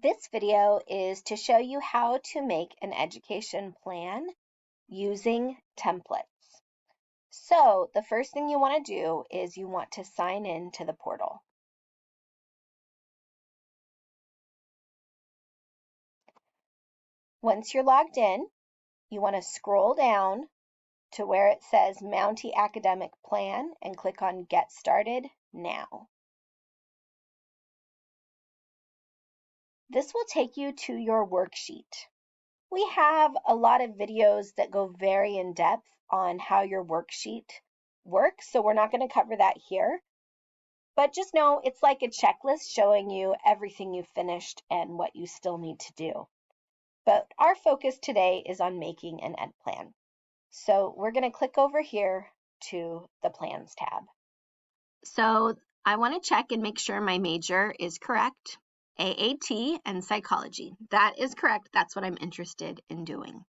This video is to show you how to make an education plan using templates. So the first thing you want to do is you want to sign in to the portal. Once you're logged in, you want to scroll down to where it says Mountie Academic Plan and click on Get Started Now. This will take you to your worksheet. We have a lot of videos that go very in depth on how your worksheet works, so we're not going to cover that here. But just know it's like a checklist showing you everything you've finished and what you still need to do. But our focus today is on making an ed plan. So we're going to click over here to the Plans tab. So I want to check and make sure my major is correct. AAT and psychology. That is correct. That's what I'm interested in doing.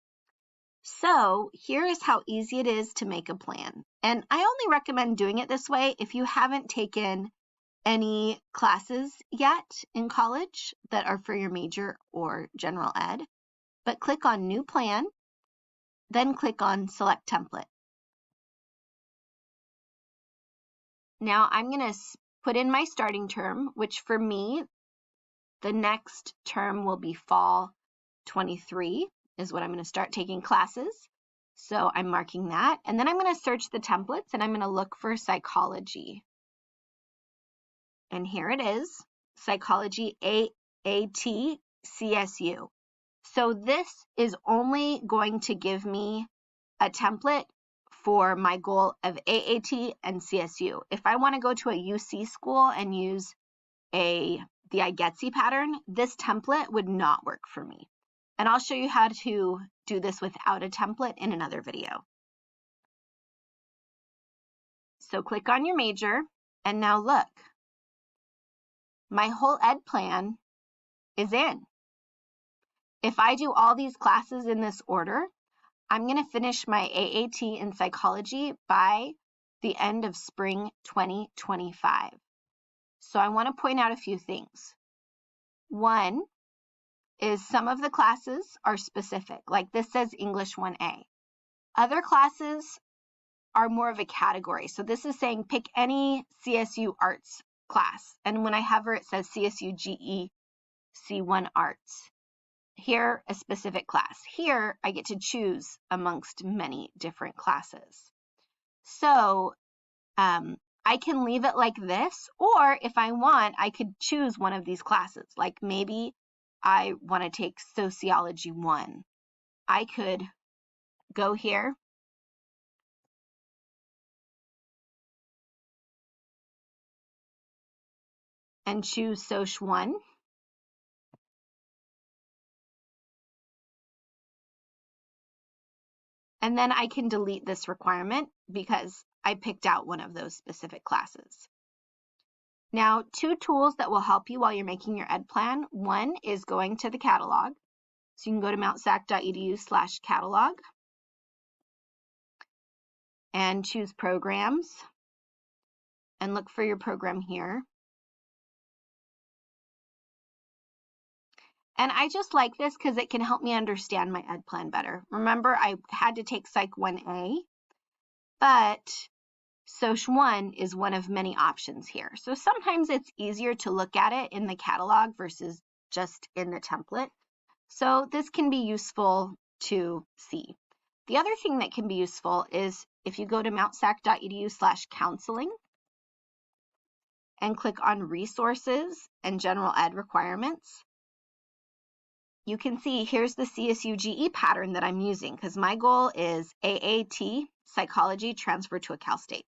So here is how easy it is to make a plan. And I only recommend doing it this way if you haven't taken any classes yet in college that are for your major or general ed. But click on New Plan, then click on Select Template. Now I'm going to put in my starting term, which for me, the next term will be fall 23 is what I'm going to start taking classes. So I'm marking that. And then I'm going to search the templates and I'm going to look for psychology. And here it is, Psychology AAT CSU. So this is only going to give me a template for my goal of AAT and CSU. If I want to go to a UC school and use the IGETC pattern, this template would not work for me. And I'll show you how to do this without a template in another video. So click on your major, and now look. My whole ed plan is in. If I do all these classes in this order, I'm going to finish my AAT in psychology by the end of spring 2025. So I want to point out a few things. One is some of the classes are specific, like this says English 1A. Other classes are more of a category. So this is saying pick any CSU arts class. And when I hover, it says CSU GE C1 arts. Here, a specific class. Here, I get to choose amongst many different classes. So I can leave it like this, or if I want, I could choose one of these classes. Like maybe I want to take Sociology 1. I could go here and choose Soc 1. And then I can delete this requirement because I picked out one of those specific classes. Now, two tools that will help you while you're making your ed plan. One is going to the catalog. So you can go to mountsac.edu/catalog and choose programs and look for your program here. And I just like this because it can help me understand my ed plan better. Remember, I had to take Psych 1A, but Soc 1 is one of many options here. So sometimes it's easier to look at it in the catalog versus just in the template. So this can be useful to see. The other thing that can be useful is if you go to mountsac.edu/counseling and click on resources and general ed requirements, you can see here's the CSU GE pattern that I'm using because my goal is AAT psychology transfer to a Cal State.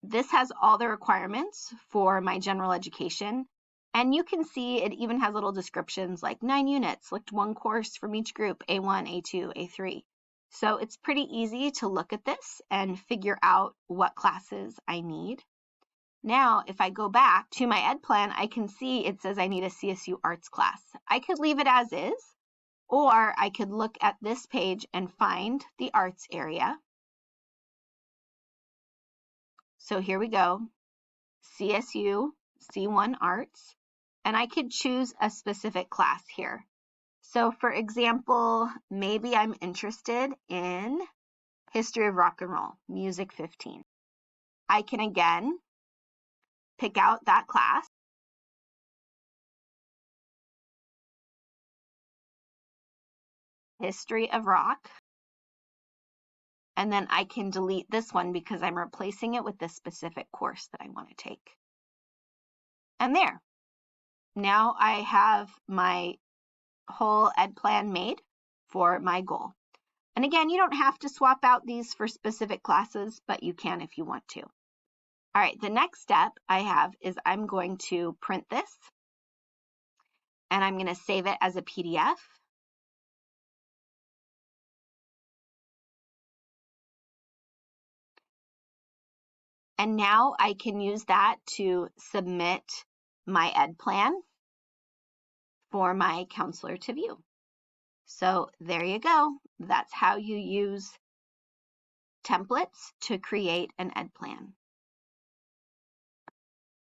This has all the requirements for my general education. And you can see it even has little descriptions like 9 units, select one course from each group, A1, A2, A3. So it's pretty easy to look at this and figure out what classes I need. Now, if I go back to my ed plan, I can see it says I need a CSU arts class. I could leave it as is, or I could look at this page and find the arts area. So here we go, CSU C1 Arts, and I could choose a specific class here. So for example, maybe I'm interested in History of Rock and Roll, Music 15. I can again pick out that class. History of Rock. And then I can delete this one because I'm replacing it with the specific course that I want to take. And there. Now I have my whole ed plan made for my goal. And again, you don't have to swap out these for specific classes, but you can if you want to. All right, the next step I have is I'm going to print this, and I'm going to save it as a PDF. And now I can use that to submit my ed plan for my counselor to view. So there you go. That's how you use templates to create an ed plan.